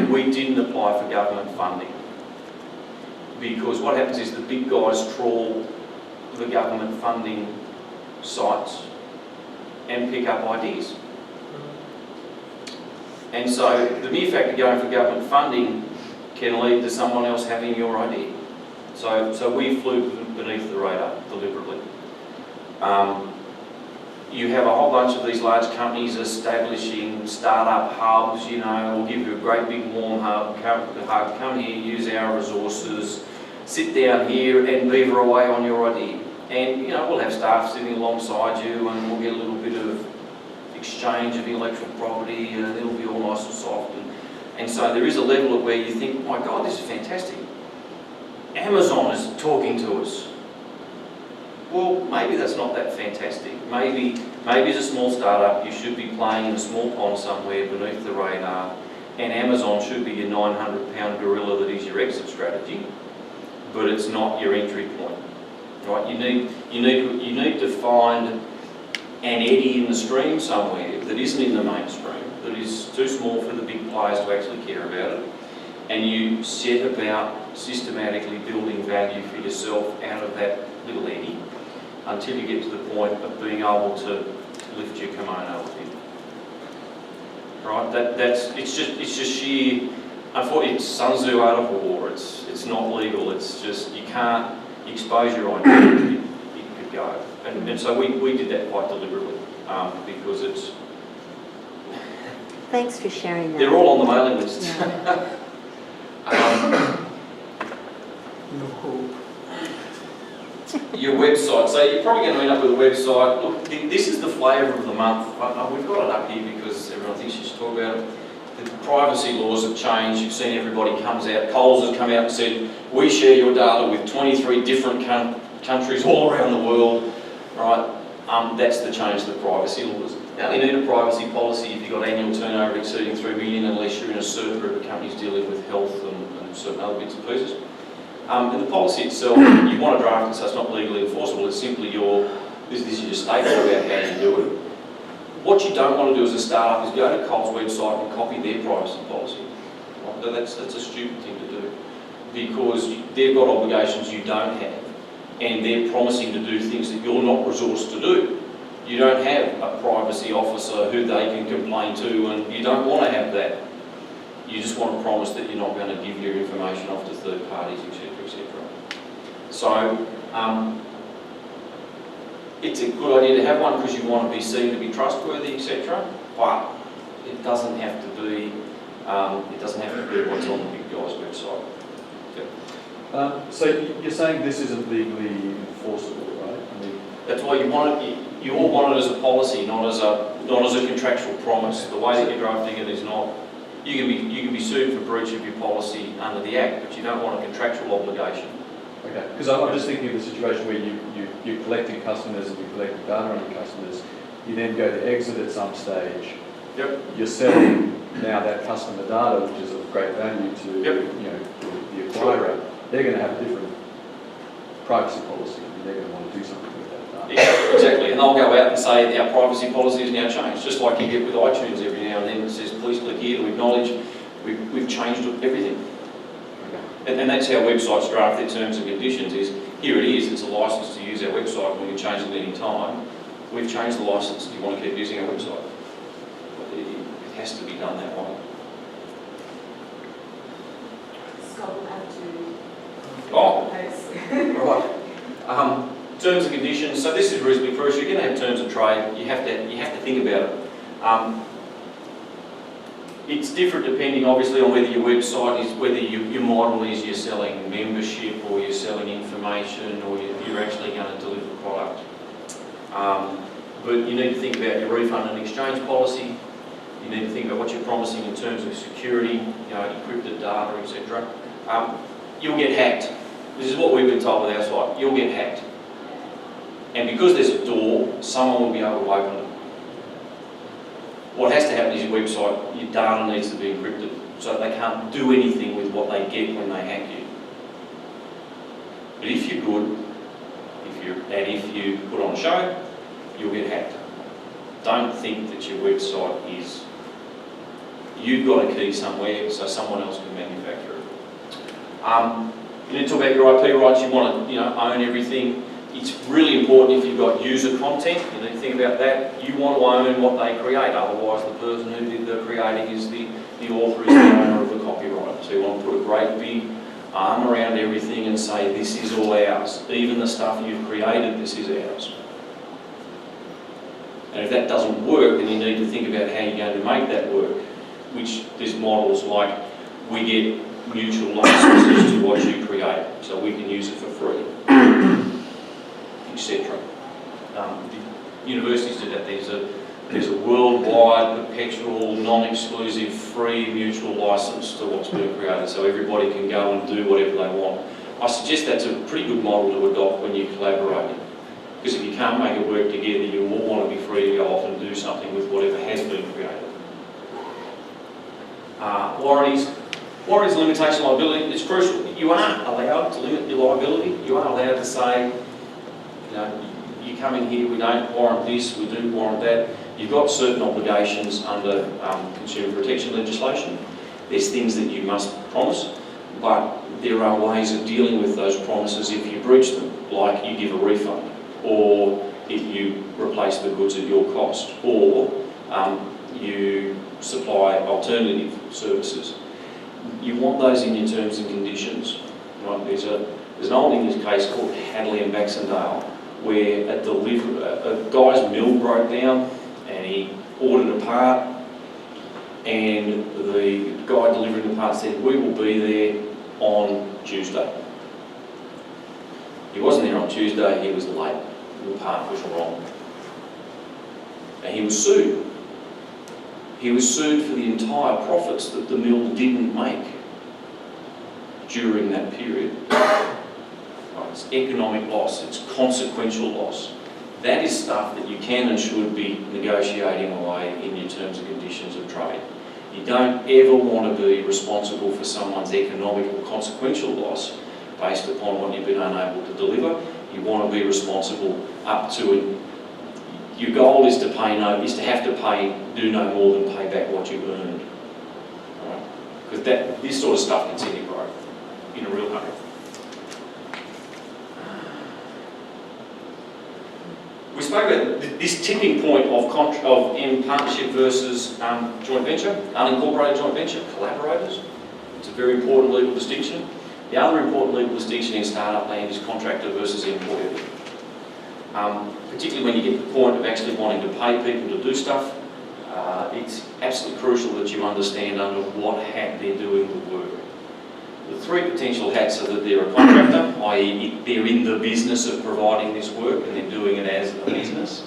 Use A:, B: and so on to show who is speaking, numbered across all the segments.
A: we didn't apply for government funding, because what happens is the big guys trawl the government funding sites and pick up ideas. And so the mere fact of going for government funding can lead to someone else having your idea. So we flew beneath the radar deliberately. You have a whole bunch of these large companies establishing startup hubs, you know, we'll give you a great big warm hub, come here, use our resources, sit down here and beaver away on your idea. And, you know, we'll have staff sitting alongside you and we'll get a little bit of exchange of intellectual property and it'll be all nice and soft. And so there is a level of where you think, my God, this is fantastic. Amazon is talking to us. Well, maybe that's not that fantastic. Maybe as a small startup, you should be playing in a small pond somewhere beneath the radar, and Amazon should be your 900-pound gorilla that is your exit strategy, but it's not your entry point. Right? You need to find an eddy in the stream somewhere that isn't in the mainstream, that is too small for the big players to actually care about it, and you set about systematically building value for yourself out of that little eddy until you get to the point of being able to lift your kimono with it. Right? It's just sheer. Unfortunately, it's Sun Tzu art of war. It's not legal. It's just you can't expose your idea. It could go. And so we did that quite deliberately because it's.
B: Thanks for sharing that.
A: They're all on the mailing list.
B: Yeah.
A: Your website. So you're probably going to end up with a website. Look, this is the flavour of the month. We've got it up here because everyone thinks you should talk about it. The privacy laws have changed. You've seen everybody comes out. Coles has come out and said, we share your data with 23 different countries all around the world. Right? That's the change to the privacy laws. Now you need a privacy policy if you've got annual turnover exceeding 3 million, unless you're in a certain group of companies dealing with health and certain other bits and pieces. And the policy itself, you want to draft it so it's not legally enforceable. It's simply this is your statement about how you do it. What you don't want to do as a startup is go to Coles' website and copy their privacy policy. Right? That's a stupid thing to do, because they've got obligations you don't have, and they're promising to do things that you're not resourced to do. You don't have a privacy officer who they can complain to, and you don't want to have that. You just want to promise that you're not going to give your information off to third parties, etc., etc. So it's a good idea to have one because you want to be seen to be trustworthy, etc. But it doesn't have to be. It doesn't have to be what's on the big guy's website. Okay.
C: So you're saying this isn't legally enforceable, right? I mean,
A: that's why you want it. You all want it as a policy, not as a contractual promise. The way that you're drafting it is not. You can be sued for breach of your policy under the Act, but you don't want a contractual obligation.
C: Okay, because I'm just thinking of the situation where you're collecting customers and you're collecting data on your customers. You then go to exit at some stage.
A: Yep.
C: You're selling now that customer data, which is of great value to the acquirer. Sure. They're going to have a different privacy policy, and they're going to want to do something with that data.
A: Yeah, exactly, and they'll go out and say our privacy policy has now changed, just like you get with iTunes every now and then. It says, please click here to acknowledge we've changed everything. Okay. And that's how websites draft their terms and conditions is, here it is, it's a license to use our website, we can change it at any time. We've changed the license, do you want to keep using our website? It has to be done that way.
D: Scott will have to...
A: Right. Terms and conditions. So this is reasonably crucial. You're going to have terms of trade. You have to think about it. It's different depending, obviously, on whether your website is, whether your model is you're selling membership or you're selling information or you're actually going to deliver product. But you need to think about your refund and exchange policy. You need to think about what you're promising in terms of security, encrypted data, etc. You'll get hacked. This is what we've been told with our site. You'll get hacked. And because there's a door, someone will be able to open it. What has to happen is your website, your data needs to be encrypted so that they can't do anything with what they get when they hack you. But if you're good, if you put on a show, you'll get hacked. Don't think that your website is You've got a key somewhere, so someone else can manufacture it. You need to talk about your IP rights. You want to, own everything. It's really important if you've got user content. You need to think about that. You want to own what they create. Otherwise, the person who did the creating is the author, is the owner of the copyright. So you want to put a great big arm around everything and say, this is all ours. Even the stuff you've created, this is ours. And if that doesn't work, then you need to think about how you're going to make that work. Which there's models like we get mutual licenses to what you create, so we can use it for free, etc. Universities do that. There's a worldwide, perpetual, non-exclusive, free mutual license to what's being created, so everybody can go and do whatever they want. I suggest that's a pretty good model to adopt when you're collaborating, because if you can't make it work together, you will want to be free to go off and do something with whatever has been created. Warranties, limitation, liability, it's crucial. You aren't allowed to limit your liability. You aren't allowed to say, you come in here, we don't warrant this, we do warrant that. You've got certain obligations under consumer protection legislation. There's things that you must promise, but there are ways of dealing with those promises if you breach them, like you give a refund, or if you replace the goods at your cost, or you supply alternative services. You want those in your terms and conditions. Right? There's an old English case called Hadley and Baxendale, where a guy's mill broke down and he ordered a part, and the guy delivering the part said, we will be there on Tuesday. He wasn't there on Tuesday, he was late. The part was wrong. And he was sued. He was sued for the entire profits that the mill didn't make during that period. It's economic loss, it's consequential loss. That is stuff that you can and should be negotiating away in your terms and conditions of trade. You don't ever want to be responsible for someone's economic or consequential loss based upon what you've been unable to deliver. You want to be responsible up to it. Your goal is to do no more than pay back what you've earned. Right? Because this sort of stuff can send you broke in a real hurry. We spoke about this tipping point of in partnership versus joint venture, unincorporated joint venture, collaborators. It's a very important legal distinction. The other important legal distinction in startup land is contractor versus employee. Particularly when you get to the point of actually wanting to pay people to do stuff, it's absolutely crucial that you understand under what hat they're doing the work. The three potential hats are that they're a contractor, i.e. they're in the business of providing this work and they're doing it as a business.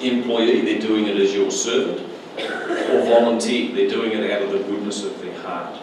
A: Employee, they're doing it as your servant. Or volunteer, they're doing it out of the goodness of their heart.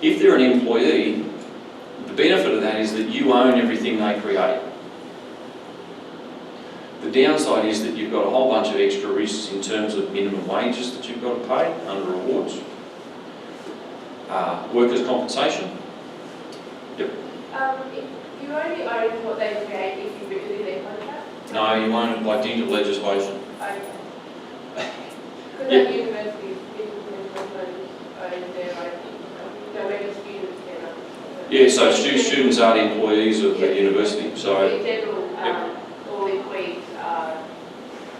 A: If they're an employee, the benefit of that is that you own everything they create. The downside is that you've got a whole bunch of extra risks in terms of minimum wages that you've got to pay under awards. Workers' compensation. Yep.
D: If you only own what they create if you renew their contract?
A: No, you own it by dint of legislation.
D: Okay. Because at universities, people can own their own, when students get
A: Yeah, so students are the employees of the university. So
D: in general, all employees are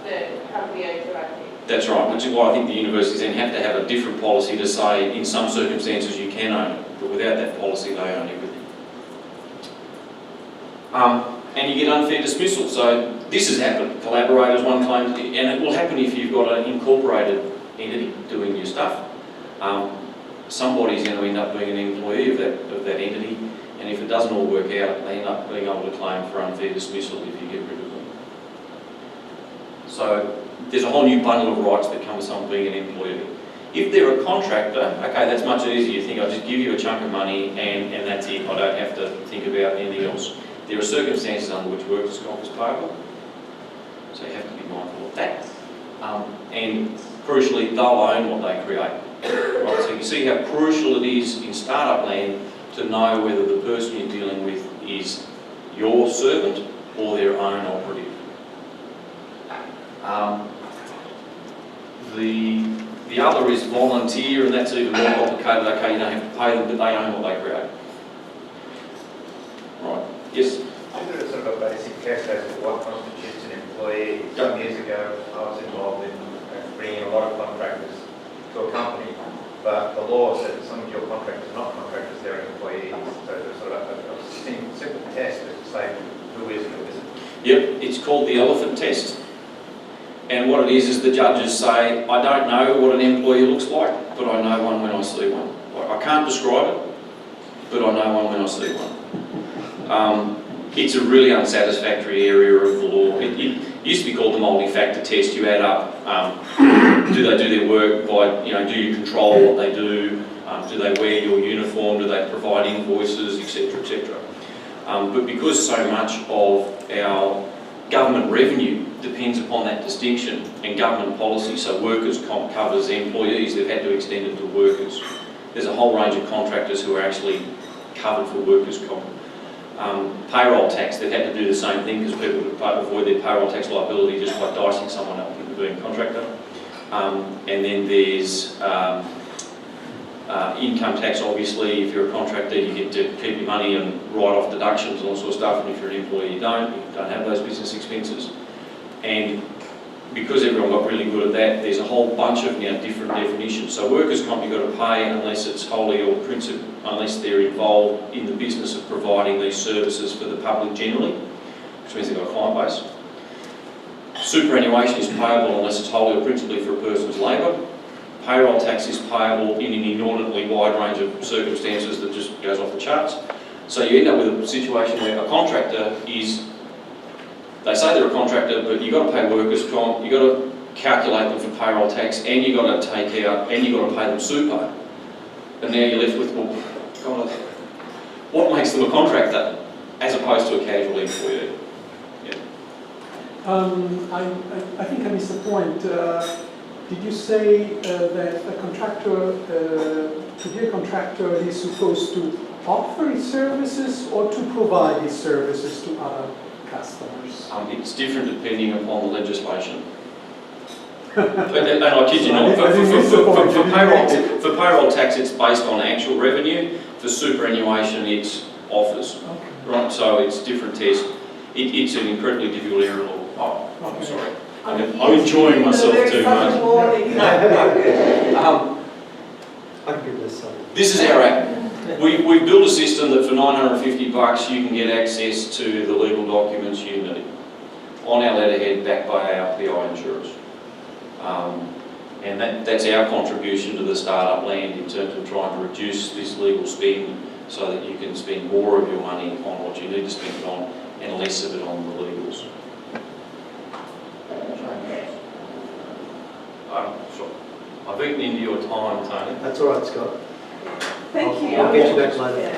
D: the company owns their own thing.
A: That's right, which is why I think the universities then have to have a different policy to say in some circumstances you can own it, but without that policy they own everything. And you get unfair dismissal. So this has happened. Collaborators, one claim, and it will happen if you've got an incorporated entity doing your stuff. Somebody's going to end up being an employee of that entity, and if it doesn't all work out, they end up being able to claim for unfair dismissal if you get rid of them. So there's a whole new bundle of rights that come with someone being an employee. If they're a contractor, okay, that's much easier. You think, I'll just give you a chunk of money and that's it. I don't have to think about anything else. There are circumstances under which workers' comp is payable, so you have to be mindful of that. And crucially, they'll own what they create. Right, so you see how crucial it is in startup land to know whether the person you're dealing with is your servant or their own operative. The other is volunteer, and that's even more complicated. Okay, you don't have to pay them, but they own what they create. Right, yes?
B: Is there a sort of a basic test as to what constitutes an employee? Some years ago, I was involved in bringing a lot of contractors to a company, but the law said that some of your contractors are not contractors, they're employees. So there's sort of a simple test to say who is and who isn't.
A: Yep, it's called the elephant test. And what it is the judges say, I don't know what an employee looks like, but I know one when I see one. I can't describe it, but I know one when I see one. It's a really unsatisfactory area of the law. It used to be called the multi-factor test. You add up, do they do their work by, do you control what they do? Do they wear your uniform? Do they provide invoices, etc., etc.? But because so much of our government revenue depends upon that distinction and government policy, so workers' comp covers employees, they've had to extend it to workers. There's a whole range of contractors who are actually covered for workers' comp. Payroll tax, they've had to do the same thing because people avoid their payroll tax liability just by dicing someone else into being a contractor. And then there's income tax, obviously. If you're a contractor, you get to keep your money and write off deductions and all sorts of stuff, and if you're an employee, you don't have those business expenses. And because everyone got really good at that, there's a whole bunch of different definitions. So workers' comp you've got to pay unless it's wholly or unless they're involved in the business of providing these services for the public generally, which means they've got a client base. Superannuation is payable unless it's wholly or principally for a person's labour. Payroll tax is payable in an inordinately wide range of circumstances that just goes off the charts. So you end up with a situation where a contractor is, they say they're a contractor, but you've got to pay workers' comp, you've got to calculate them for payroll tax, and you've got to take out, and you've got to pay them super. And now you're left with, well, God, what makes them a contractor as opposed to a casual employee? Yeah.
E: I think I missed the point. Did you say that a contractor, to be a contractor, is supposed to offer his services or to provide his services to other customers?
A: It's different depending upon the legislation. And I kid you not, for payroll tax it's based on actual revenue, for superannuation it's offers.
E: Okay.
A: Right, so it's different test. It's an incredibly difficult area of law. Oh, I'm sorry. I'm enjoying myself too much.
F: I can give this some.
A: This is our app. We've built a system that for $950 you can get access to the legal documents you need on our letterhead backed by our PI insurers. And that's our contribution to the startup land in terms of trying to reduce this legal spend so that you can spend more of your money on what you need to spend it on and less of it on the legals. Sorry. I've eaten into your time, Tony.
F: That's all right, Scott.
D: Thank you.
F: I'll get you back later.